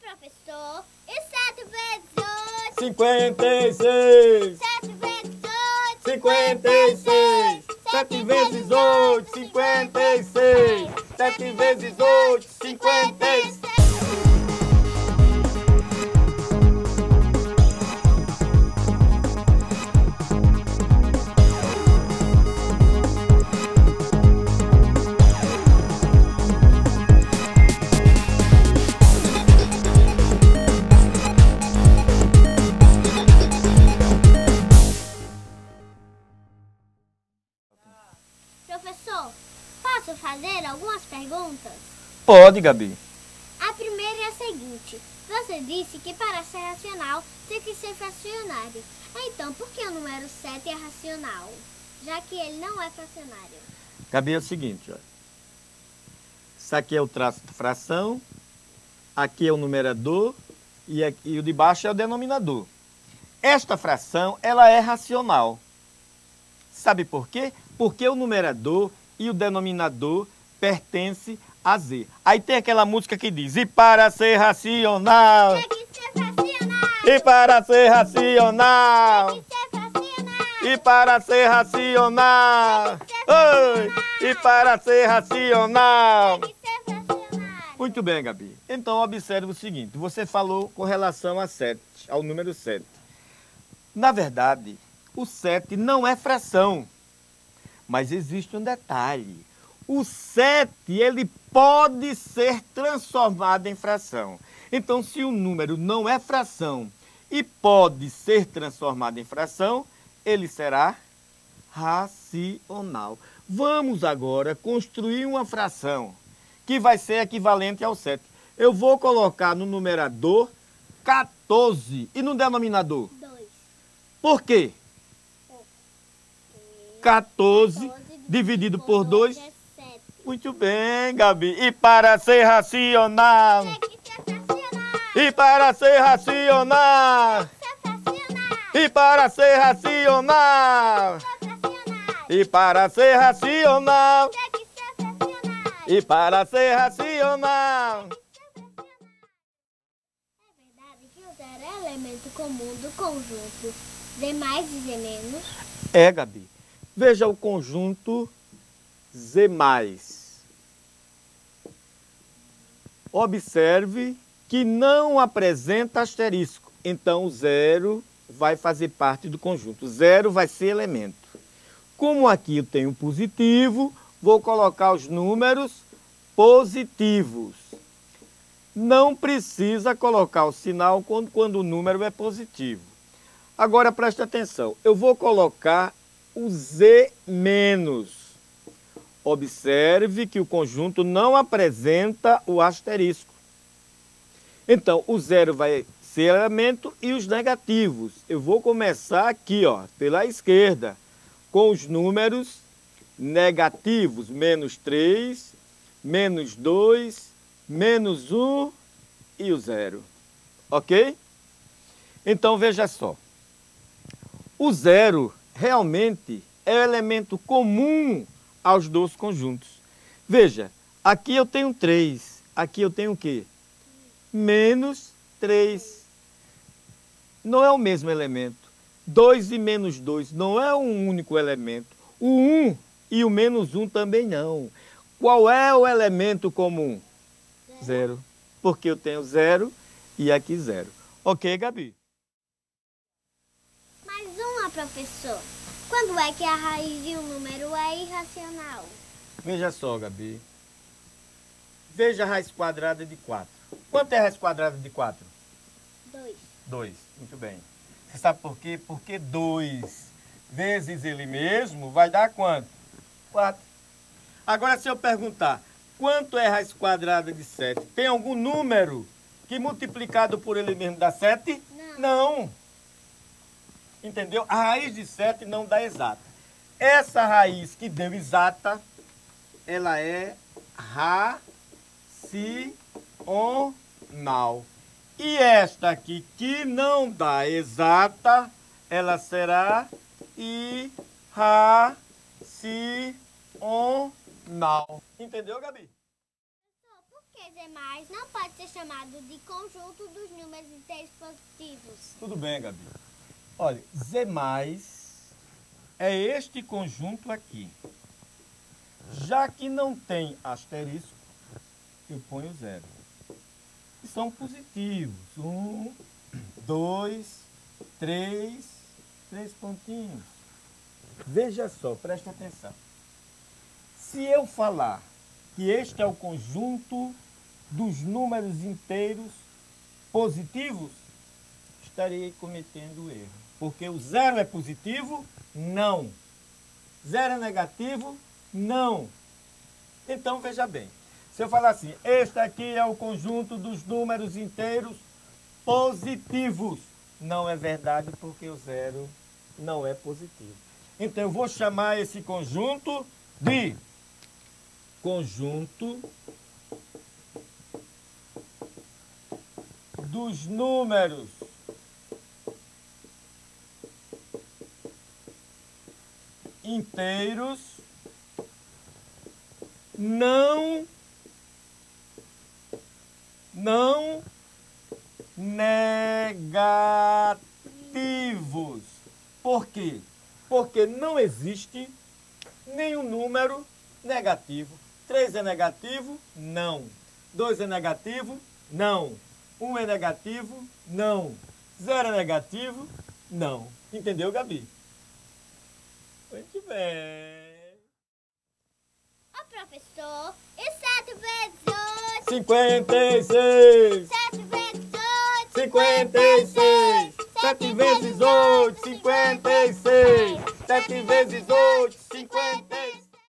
professor. E 7 vezes 8? 56. 7 vezes 8? 56. 7 vezes 8, 56. 7 vezes 8, 56. Professor, posso fazer algumas perguntas? Pode, Gabi. A primeira é a seguinte. Você disse que para ser racional tem que ser fracionário. Então, por que o número 7 é racional? Já que ele não é fracionário. Gabi, é o seguinte, olha. Isso aqui é o traço de fração, aqui é o numerador e o de baixo é o denominador. Esta fração, ela é racional. Sabe por quê? Porque o numerador e o denominador pertencem a Z. Aí tem aquela música que diz: e para ser racional, Tem que ser fracional. e para ser racional, Tem que ser fracional. e para ser racional, oi, e para ser racional. Tem que ser fracionário. Muito bem, Gabi. Então, observe o seguinte. Você falou com relação a 7, ao número 7. Na verdade, o 7 não é fração. Mas existe um detalhe. O 7, ele pode ser transformado em fração. Então, se o número não é fração e pode ser transformado em fração, ele será racional. Vamos agora construir uma fração que vai ser equivalente ao 7. Eu vou colocar no numerador 14 e no denominador. 2. Por quê? 14 dividido por 2. é 7. Muito bem, Gabi. E para ser racional. Tem que ser fracional. E para ser racional. Ser fracional. E para ser racional. Ser fracional. E para ser racional. Tem que ser fracional. E para ser racional. É verdade que o zero é elemento comum do conjunto Z mais e Z menos? É, Gabi. Veja o conjunto Z+. Observe que não apresenta asterisco. Então, o zero vai fazer parte do conjunto. Zero vai ser elemento. Como aqui eu tenho positivo, vou colocar os números positivos. Não precisa colocar o sinal quando o número é positivo. Agora, preste atenção. Eu vou colocar o Z menos. Observe que o conjunto não apresenta o asterisco. Então, o zero vai ser elemento e os negativos. Eu vou começar aqui, ó, pela esquerda, com os números negativos. Menos 3, menos 2, menos 1 e o zero. Ok? Então, veja só. O zero realmente é o elemento comum aos dois conjuntos. Veja, aqui eu tenho 3, aqui eu tenho o quê? Menos 3. Não é o mesmo elemento. 2 e menos 2 não é um único elemento. O 1 e o menos 1 também não. Qual é o elemento comum? 0. Porque eu tenho 0 e aqui 0. Ok, Gabi? Mais uma, professor. Quando é que a raiz de um número é irracional? Veja só, Gabi. Veja a raiz quadrada de 4. Quanto é a raiz quadrada de 4? 2. 2. Muito bem. Você sabe por quê? Porque 2 vezes ele mesmo vai dar quanto? 4. Agora, se eu perguntar, quanto é a raiz quadrada de 7? Tem algum número que multiplicado por ele mesmo dá 7? Não. Entendeu? A raiz de 7 não dá exata. Essa raiz que deu exata, ela é racional. E esta aqui que não dá exata, ela será irracional. Entendeu, Gabi? Por que Z mais não pode ser chamado de conjunto dos números inteiros positivos. Tudo bem, Gabi. Olha, Z mais é este conjunto aqui. Já que não tem asterisco, eu ponho 0. E são positivos. 1, 2, 3 pontinhos. Veja só, preste atenção. Se eu falar que este é o conjunto dos números inteiros positivos, estarei cometendo erro. Porque o 0 é positivo? Não. 0 é negativo? Não. Então, veja bem. Se eu falar assim, este aqui é o conjunto dos números inteiros positivos. Não é verdade, porque o 0 não é positivo. Então, eu vou chamar esse conjunto de conjunto dos números inteiros não negativos. Por quê? Porque não existe nenhum número negativo. 3 é negativo? Não. 2 é negativo? Não. 1 é negativo? Não. 0 é negativo? Não. Entendeu, Gabi? Muito bem. Ô professor, e 7 vezes 8? 56. 7 vezes 8? 56. 7 vezes 8, 56. 7 vezes 8, 56.